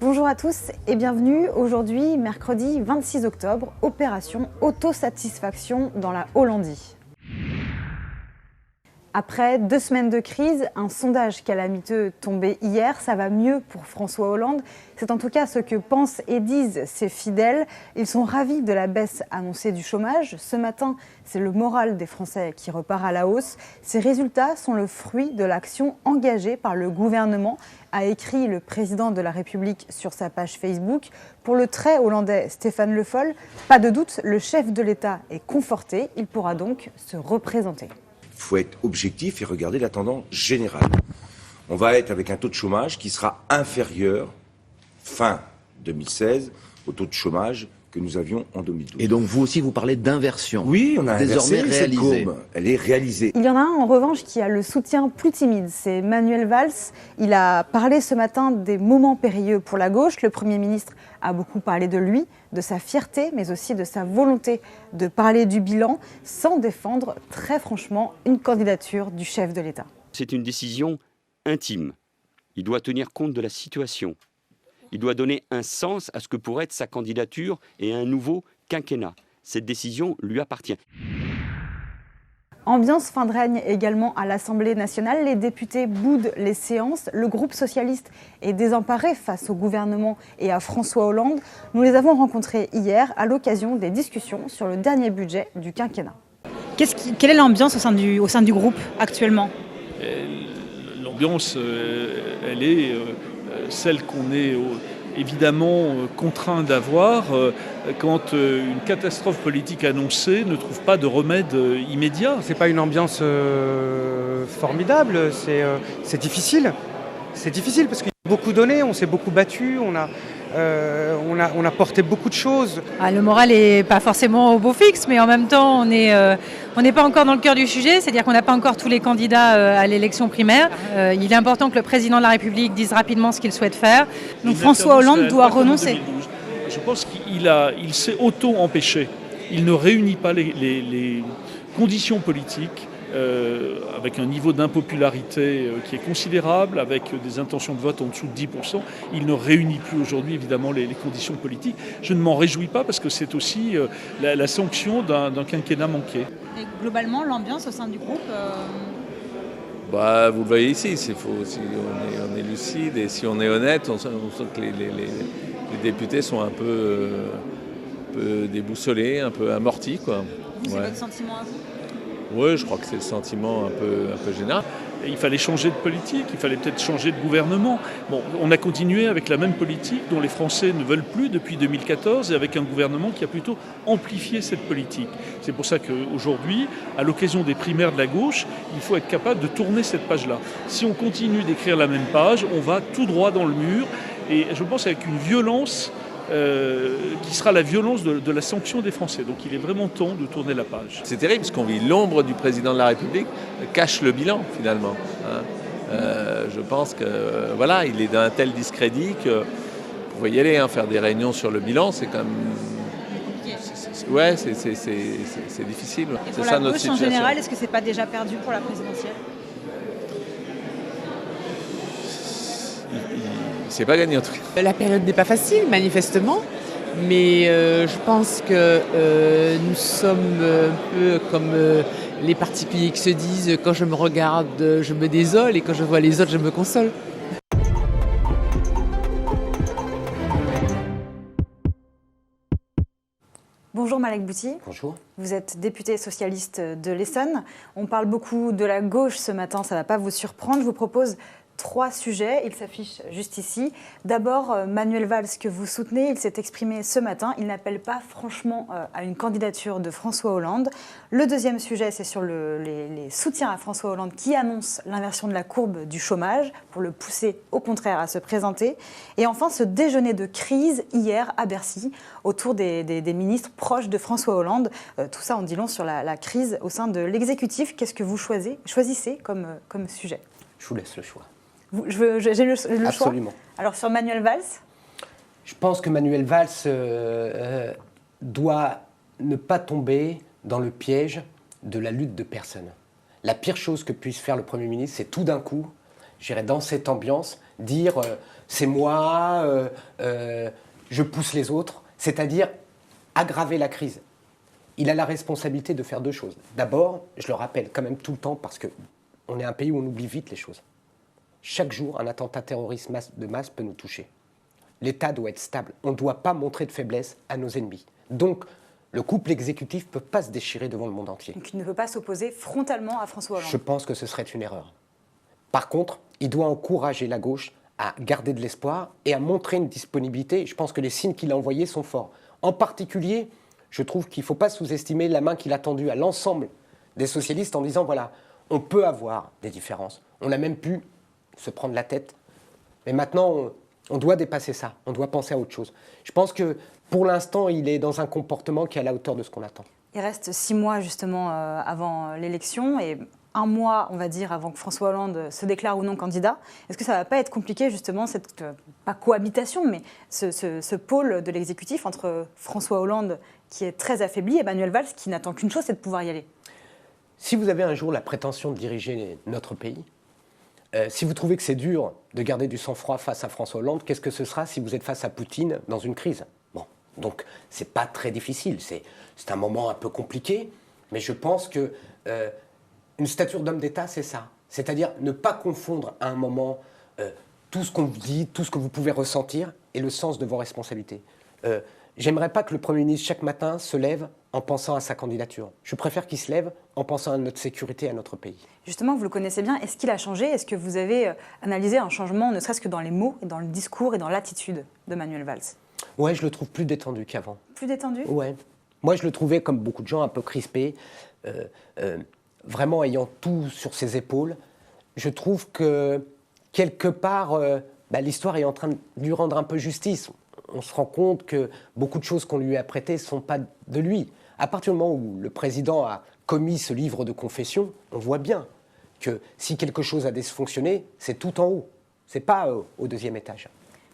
Bonjour à tous et bienvenue. Aujourd'hui, mercredi 26 octobre, opération autosatisfaction dans la Hollandie. Après 2 semaines de crise, un sondage calamiteux tombé hier, ça va mieux pour François Hollande. C'est en tout cas ce que pensent et disent ses fidèles. Ils sont ravis de la baisse annoncée du chômage. Ce matin, c'est le moral des Français qui repart à la hausse. Ces résultats sont le fruit de l'action engagée par le gouvernement, a écrit le président de la République sur sa page Facebook. Pour le très hollandais Stéphane Le Foll, pas de doute, le chef de l'État est conforté. Il pourra donc se représenter. Il faut être objectif et regarder la tendance générale. On va être avec un taux de chômage qui sera inférieur, fin 2016, au taux de chômage que nous avions en 2012. Et donc vous aussi, vous parlez d'inversion. Oui, on a désormais inversé cette réalisée. courbe. Elle est réalisée. Il y en a un en revanche qui a le soutien plus timide, c'est Manuel Valls. Il a parlé ce matin des moments périlleux pour la gauche. Le Premier ministre a beaucoup parlé de lui, de sa fierté, mais aussi de sa volonté de parler du bilan sans défendre très franchement une candidature du chef de l'État. C'est une décision intime. Il doit tenir compte de la situation. Il doit donner un sens à ce que pourrait être sa candidature et un nouveau quinquennat. Cette décision lui appartient. Ambiance fin de règne également à l'Assemblée nationale. Les députés boudent les séances. Le groupe socialiste est désemparé face au gouvernement et à François Hollande. Nous les avons rencontrés hier à l'occasion des discussions sur le dernier budget du quinquennat. Quelle est l'ambiance au sein du groupe actuellement ? L'ambiance, elle est celle qu'on est évidemment contraint d'avoir quand une catastrophe politique annoncée ne trouve pas de remède immédiat. C'est pas une ambiance formidable, c'est difficile. C'est difficile parce qu'il y a beaucoup donné, on s'est beaucoup battu, on a porté beaucoup de choses. Le moral n'est pas forcément au beau fixe, mais en même temps, on n'est pas encore dans le cœur du sujet, c'est-à-dire qu'on n'a pas encore tous les candidats à l'élection primaire. Il est important que le président de la République dise rapidement ce qu'il souhaite faire. Donc François Hollande doit renoncer. Je pense qu'il s'est auto-empêché. Il ne réunit pas les conditions politiques avec un niveau d'impopularité qui est considérable, avec des intentions de vote en dessous de 10%. Il ne réunit plus aujourd'hui évidemment les conditions politiques. Je ne m'en réjouis pas parce que c'est aussi la sanction d'un quinquennat manqué. Et globalement, l'ambiance au sein du groupe Vous le voyez ici, si on est lucide et si on est honnête, on sent que les députés sont un peu déboussolés, un peu amortis, quoi. C'est votre sentiment à vous ? Oui, je crois que c'est le sentiment un peu général. Et il fallait changer de politique, il fallait peut-être changer de gouvernement. Bon, on a continué avec la même politique dont les Français ne veulent plus depuis 2014 et avec un gouvernement qui a plutôt amplifié cette politique. C'est pour ça qu'aujourd'hui, à l'occasion des primaires de la gauche, il faut être capable de tourner cette page-là. Si on continue d'écrire la même page, on va tout droit dans le mur et je pense avec une violence qui sera la violence de la sanction des Français. Donc il est vraiment temps de tourner la page. C'est terrible parce qu'on vit l'ombre du président de la République cache le bilan finalement. Je pense que il est d'un tel discrédit que vous pouvez y aller, faire des réunions sur le bilan, c'est quand même... C'est difficile. Et pour c'est la ça notre gauche en situation. général, est-ce que c'est pas déjà perdu pour la présidentielle ? C'est pas gagné en tout cas. La période n'est pas facile, manifestement, mais je pense que nous sommes un peu comme les particuliers qui se disent « quand je me regarde, je me désole et quand je vois les autres, je me console ». Bonjour Malek Bouti. Bonjour. Vous êtes député socialiste de l'Essonne. On parle beaucoup de la gauche ce matin, ça ne va pas vous surprendre. Je vous propose 3 sujets, ils s'affichent juste ici. D'abord, Manuel Valls, que vous soutenez, il s'est exprimé ce matin. Il n'appelle pas franchement à une candidature de François Hollande. Le deuxième sujet, c'est sur les soutiens à François Hollande qui annoncent l'inversion de la courbe du chômage pour le pousser au contraire à se présenter. Et enfin, ce déjeuner de crise hier à Bercy autour des ministres proches de François Hollande. Tout ça en dit long sur la crise au sein de l'exécutif. Qu'est-ce que vous choisissez comme sujet ? Je vous laisse le choix. J'ai le choix. Absolument. Alors sur Manuel Valls ? Je pense que Manuel Valls doit ne pas tomber dans le piège de la lutte de personnes. La pire chose que puisse faire le Premier ministre, c'est tout d'un coup j'irais dans cette ambiance, dire c'est moi, je pousse les autres, c'est-à-dire aggraver la crise. Il a la responsabilité de faire deux choses. D'abord, je le rappelle quand même tout le temps parce qu'on est un pays où on oublie vite les choses. Chaque jour, un attentat terroriste de masse peut nous toucher. L'État doit être stable. On ne doit pas montrer de faiblesse à nos ennemis. Donc, le couple exécutif ne peut pas se déchirer devant le monde entier. Donc il ne peut pas s'opposer frontalement à François Hollande. Je pense que ce serait une erreur. Par contre, il doit encourager la gauche à garder de l'espoir et à montrer une disponibilité. Je pense que les signes qu'il a envoyés sont forts. En particulier, je trouve qu'il ne faut pas sous-estimer la main qu'il a tendue à l'ensemble des socialistes en disant, voilà, on peut avoir des différences. On a même pu se prendre la tête. Mais maintenant, on doit dépasser ça. On doit penser à autre chose. Je pense que, pour l'instant, il est dans un comportement qui est à la hauteur de ce qu'on attend. Il reste 6 mois, justement, avant l'élection et 1 mois, on va dire, avant que François Hollande se déclare ou non candidat. Est-ce que ça ne va pas être compliqué, justement, cette, pas cohabitation, mais ce pôle de l'exécutif entre François Hollande, qui est très affaibli, et Manuel Valls, qui n'attend qu'une chose, c'est de pouvoir y aller? Si vous avez un jour la prétention de diriger notre pays, si vous trouvez que c'est dur de garder du sang-froid face à François Hollande, qu'est-ce que ce sera si vous êtes face à Poutine dans une crise? Bon, donc c'est pas très difficile, c'est un moment un peu compliqué, mais je pense que une stature d'homme d'État, c'est ça. C'est-à-dire ne pas confondre à un moment tout ce qu'on vous dit, tout ce que vous pouvez ressentir et le sens de vos responsabilités. J'aimerais pas que le Premier ministre, chaque matin, se lève en pensant à sa candidature. Je préfère qu'il se lève en pensant à notre sécurité, à notre pays. Justement, vous le connaissez bien. Est-ce qu'il a changé? Est-ce que vous avez analysé un changement, ne serait-ce que dans les mots, et dans le discours et dans l'attitude de Manuel Valls? Ouais, je le trouve plus détendu qu'avant. Plus détendu? Ouais. Moi, je le trouvais, comme beaucoup de gens, un peu crispé, vraiment ayant tout sur ses épaules. Je trouve que, quelque part, l'histoire est en train de lui rendre un peu justice. On se rend compte que beaucoup de choses qu'on lui a prêtées ne sont pas de lui. À partir du moment où le président a commis ce livre de confession, on voit bien que si quelque chose a dysfonctionné, c'est tout en haut. Ce n'est pas au deuxième étage.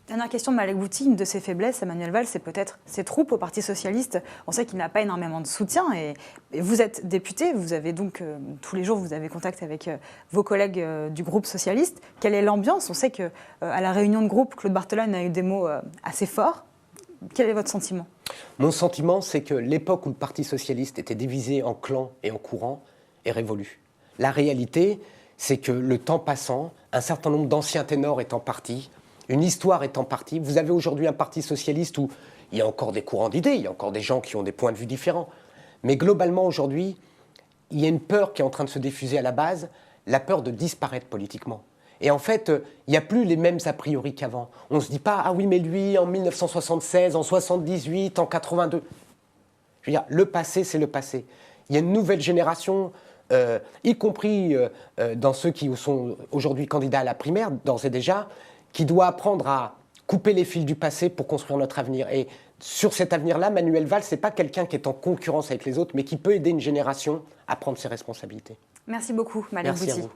Dernière question de Malek Bouti, une de ses faiblesses, Emmanuel Valls, c'est peut-être ses troupes au Parti socialiste. On sait qu'il n'a pas énormément de soutien et vous êtes député, vous avez donc tous les jours vous avez contact avec vos collègues du groupe socialiste. Quelle est l'ambiance? On sait qu'à la réunion de groupe, Claude Barthelone a eu des mots assez forts. Quel est votre sentiment? Mon sentiment, c'est que l'époque où le Parti socialiste était divisé en clans et en courants est révolue. La réalité, c'est que le temps passant, un certain nombre d'anciens ténors étant partis, une histoire étant partie, vous avez aujourd'hui un parti socialiste où il y a encore des courants d'idées, il y a encore des gens qui ont des points de vue différents. Mais globalement, aujourd'hui, il y a une peur qui est en train de se diffuser à la base, la peur de disparaître politiquement. Et en fait, il n'y a plus les mêmes a priori qu'avant. On ne se dit pas « Ah oui, mais lui, en 1976, en 78, en 82 ». Je veux dire, le passé, c'est le passé. Il y a une nouvelle génération, y compris dans ceux qui sont aujourd'hui candidats à la primaire, d'ores et déjà, qui doit apprendre à couper les fils du passé pour construire notre avenir. Et sur cet avenir-là, Manuel Valls, ce n'est pas quelqu'un qui est en concurrence avec les autres, mais qui peut aider une génération à prendre ses responsabilités. Merci beaucoup, Malek Bouti. Merci à vous.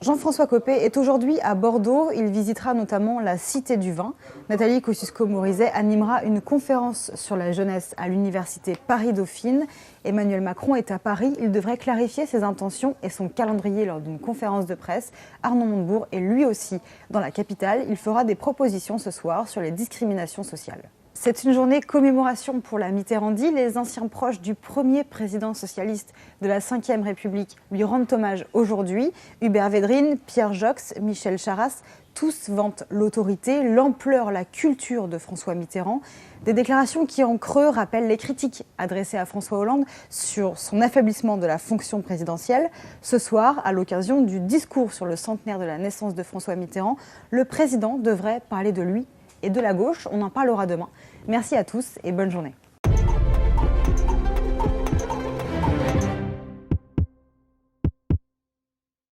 Jean-François Copé est aujourd'hui à Bordeaux. Il visitera notamment la Cité du Vin. Nathalie Kosciusko-Morizet animera une conférence sur la jeunesse à l'université Paris-Dauphine. Emmanuel Macron est à Paris. Il devrait clarifier ses intentions et son calendrier lors d'une conférence de presse. Arnaud Montebourg est lui aussi dans la capitale. Il fera des propositions ce soir sur les discriminations sociales. C'est une journée commémoration pour la Mitterrandie. Les anciens proches du premier président socialiste de la Ve République lui rendent hommage aujourd'hui. Hubert Védrine, Pierre Jox, Michel Charasse, tous vantent l'autorité, l'ampleur, la culture de François Mitterrand. Des déclarations qui, en creux, rappellent les critiques adressées à François Hollande sur son affaiblissement de la fonction présidentielle. Ce soir, à l'occasion du discours sur le centenaire de la naissance de François Mitterrand, le président devrait parler de lui et de la gauche. On en parlera demain. Merci à tous et bonne journée.